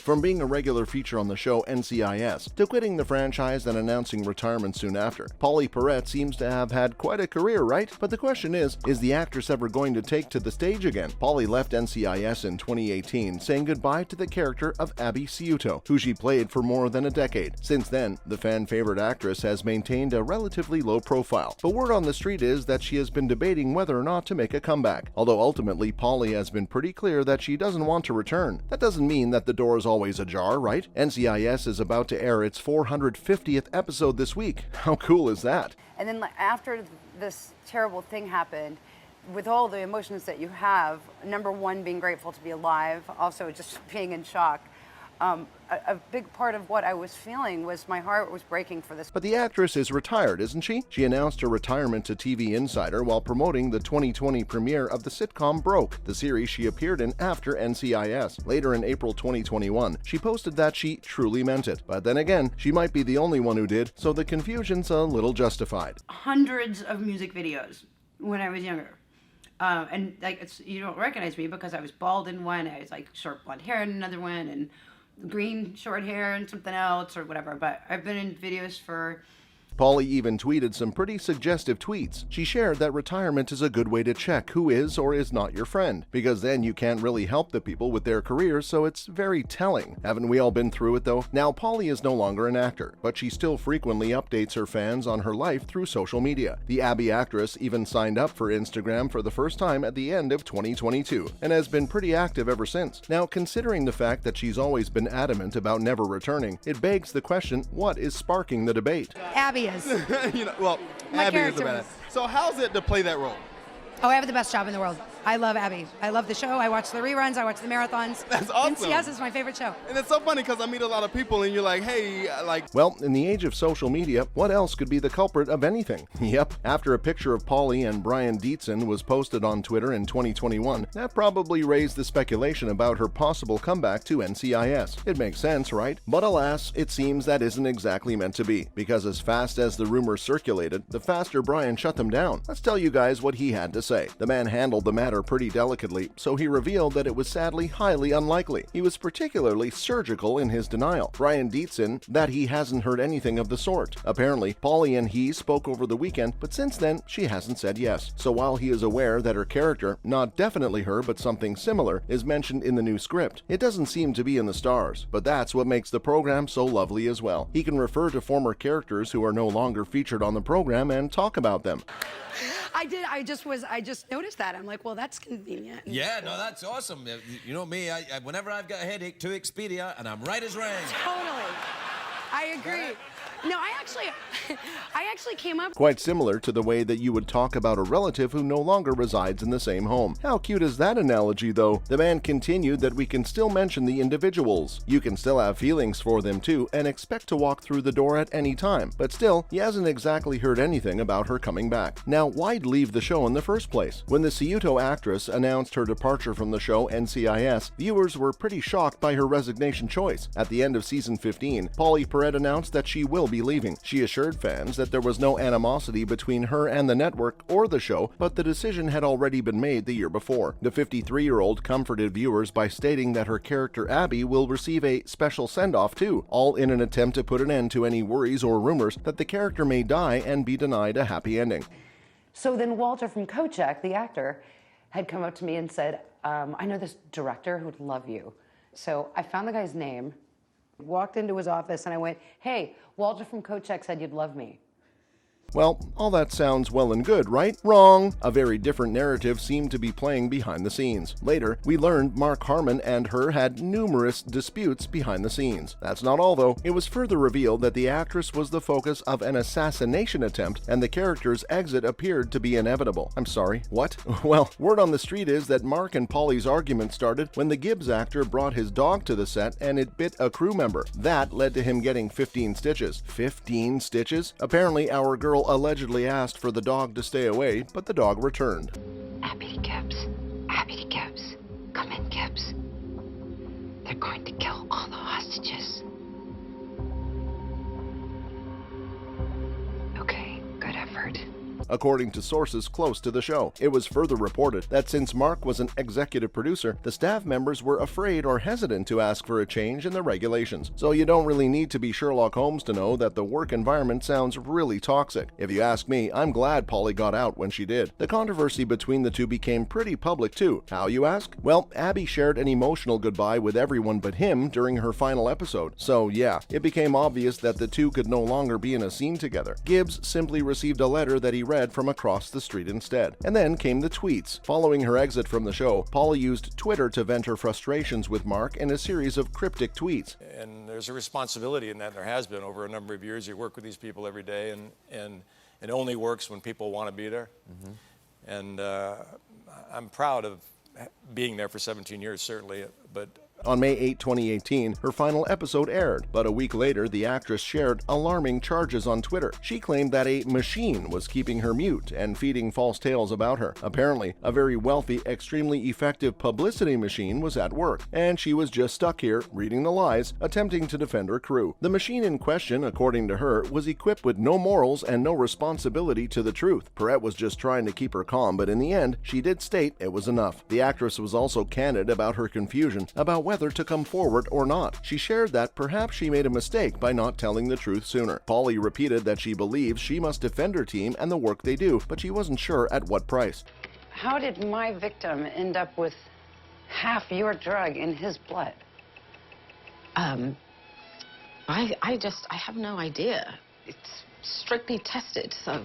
From being a regular feature on the show NCIS to quitting the franchise and announcing retirement soon after, Pauley Perrette seems to have had quite a career, right? But the question is the actress ever going to take to the stage again? Pauley left NCIS in 2018, saying goodbye to the character of Abby Ciuto, who she played for more than a decade. Since then, the fan-favorite actress has maintained a relatively low profile, but word on the street is that she has been debating whether or not to make a comeback, although ultimately Pauley has been pretty clear that she doesn't want to return. That doesn't mean that the door is always ajar, right? NCIS is about to air its 450th episode this week. How cool is that? And then after this terrible thing happened, with all the emotions that you have, number one, being grateful to be alive, also just being in shock, a big part of what I was feeling was my heart was breaking for this. But the actress is retired, isn't she? She announced her retirement to TV Insider while promoting the 2020 premiere of the sitcom Broke, the series she appeared in after NCIS. Later in April 2021, she posted that she truly meant it. But then again, she might be the only one who did, so the confusion's a little justified. Hundreds of music videos when I was younger. And you don't recognize me because I was bald in one, I was like short blonde hair in another one, and green short hair and something else or whatever, but I've been in videos for... Pauley even tweeted some pretty suggestive tweets. She shared that retirement is a good way to check who is or is not your friend, because then you can't really help the people with their careers, so it's very telling. Haven't we all been through it though? Now Pauley is no longer an actor, but she still frequently updates her fans on her life through social media. The Abby actress even signed up for Instagram for the first time at the end of 2022, and has been pretty active ever since. Now, considering the fact that she's always been adamant about never returning, it begs the question, what is sparking the debate? Abby is. Abby is the badass. So how's it to play that role? Oh, I have the best job in the world. I love Abby. I love the show. I watch the reruns. I watch the marathons. That's awesome. NCIS is my favorite show. And it's so funny because I meet a lot of people and you're like, hey, Well, in the age of social media, what else could be the culprit of anything? Yep, after a picture of Pauley and Brian Dietzen was posted on Twitter in 2021, that probably raised the speculation about her possible comeback to NCIS. It makes sense, right? But alas, it seems that isn't exactly meant to be, because as fast as the rumors circulated, the faster Brian shut them down. Let's tell you guys what he had to say. The man handled the matter pretty delicately, so he revealed that it was sadly highly unlikely. He was particularly surgical in his denial. Brian Dietzen that he hasn't heard anything of the sort. Apparently, Pauley and he spoke over the weekend, but since then, she hasn't said yes. So while he is aware that her character, not definitely her but something similar, is mentioned in the new script, it doesn't seem to be in the stars. But that's what makes the program so lovely as well. He can refer to former characters who are no longer featured on the program and talk about them. I did. I just noticed that. I'm like, well, that's convenient. Yeah, no, that's awesome. You know me, whenever I've got a headache, to Expedia, and I'm right as rain. Totally. I agree. No, I actually came up... Quite similar to the way that you would talk about a relative who no longer resides in the same home. How cute is that analogy, though? The man continued that we can still mention the individuals. You can still have feelings for them too, and expect to walk through the door at any time. But still, he hasn't exactly heard anything about her coming back. Now, why'd leave the show in the first place? When the Ciuto actress announced her departure from the show NCIS, viewers were pretty shocked by her resignation choice. At the end of season 15, Pauley Perrette announced that she will be leaving. She assured fans that there was no animosity between her and the network or the show, but the decision had already been made the year before. The 53-year-old comforted viewers by stating that her character Abby will receive a special send-off too, all in an attempt to put an end to any worries or rumors that the character may die and be denied a happy ending. So then Walter from Kojak, the actor, had come up to me and said, I know this director who'd love you. So I found the guy's name, walked into his office, and I went, hey, Walter from Kojak said you'd love me. Well, all that sounds well and good, right? Wrong! A very different narrative seemed to be playing behind the scenes. Later, we learned Mark Harmon and her had numerous disputes behind the scenes. That's not all, though. It was further revealed that the actress was the focus of an assassination attempt, and the character's exit appeared to be inevitable. I'm sorry, what? Well, word on the street is that Mark and Pauley's argument started when the Gibbs actor brought his dog to the set and it bit a crew member. That led to him getting 15 stitches. 15 stitches? Apparently, our girl allegedly asked for the dog to stay away, but the dog returned. Abby Gibbs. Abby Gibbs. Come in, Gibbs. They're going to kill all the hostages. Okay, good effort. according to sources close to the show. It was further reported that since Mark was an executive producer, the staff members were afraid or hesitant to ask for a change in the regulations. So you don't really need to be Sherlock Holmes to know that the work environment sounds really toxic. If you ask me, I'm glad Pauley got out when she did. The controversy between the two became pretty public too. How, you ask? Well, Abby shared an emotional goodbye with everyone but him during her final episode. So yeah, it became obvious that the two could no longer be in a scene together. Gibbs simply received a letter that he read from across the street instead. And then came the tweets. Following her exit from the show, Pauley used Twitter to vent her frustrations with Mark in a series of cryptic tweets. And there's a responsibility in that, and there has been over a number of years. You work with these people every day, and it only works when people want to be there. And I'm proud of being there for 17 years, certainly, but on May 8, 2018, her final episode aired, but a week later, the actress shared alarming charges on Twitter. She claimed that a machine was keeping her mute and feeding false tales about her. Apparently, a very wealthy, extremely effective publicity machine was at work, and she was just stuck here, reading the lies, attempting to defend her crew. The machine in question, according to her, was equipped with no morals and no responsibility to the truth. Perrette was just trying to keep her calm, but in the end, she did state it was enough. The actress was also candid about her confusion about whether to come forward or not. She shared that perhaps she made a mistake by not telling the truth sooner. Pauley repeated that she believes she must defend her team and the work they do, but she wasn't sure at what price. How did my victim end up with half your drug in his blood? I have no idea. It's strictly tested, so...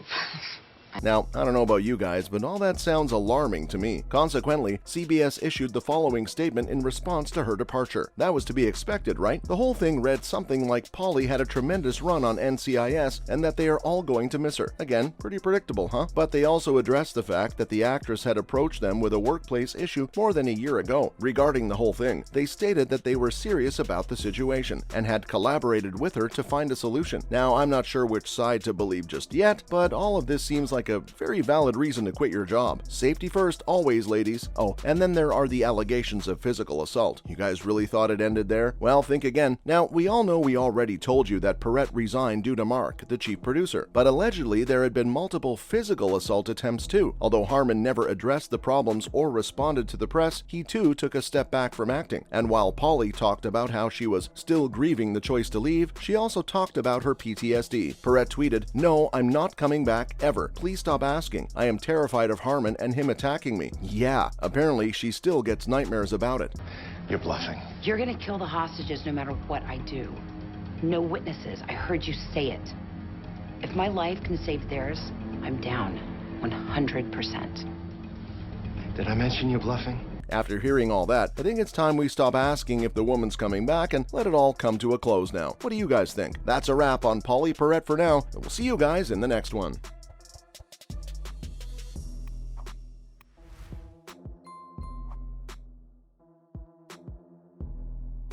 Now, I don't know about you guys, but all that sounds alarming to me. Consequently, CBS issued the following statement in response to her departure. That was to be expected, right? The whole thing read something like Pauley had a tremendous run on NCIS and that they are all going to miss her. Again, pretty predictable, huh? But they also addressed the fact that the actress had approached them with a workplace issue more than a year ago. Regarding the whole thing, they stated that they were serious about the situation and had collaborated with her to find a solution. Now, I'm not sure which side to believe just yet, but all of this seems like a very valid reason to quit your job. Safety first, always, ladies. Oh, and then there are the allegations of physical assault. You guys really thought it ended there? Well, think again. Now, we all know we already told you that Perrette resigned due to Mark, the chief producer, but allegedly there had been multiple physical assault attempts too. Although Harmon never addressed the problems or responded to the press, he too took a step back from acting. And while Pauley talked about how she was still grieving the choice to leave, she also talked about her PTSD. Perrette tweeted, "No, I'm not coming back, ever. Please stop asking. I am terrified of Harmon and him attacking me." Yeah, apparently she still gets nightmares about it. You're bluffing. You're gonna kill the hostages no matter what I do. No witnesses. I heard you say it. If my life can save theirs, I'm down 100%. Did I mention you're bluffing? After hearing all that, I think it's time we stop asking if the woman's coming back and let it all come to a close now. What do you guys think? That's a wrap on Pauley Perrette for now, and we'll see you guys in the next one.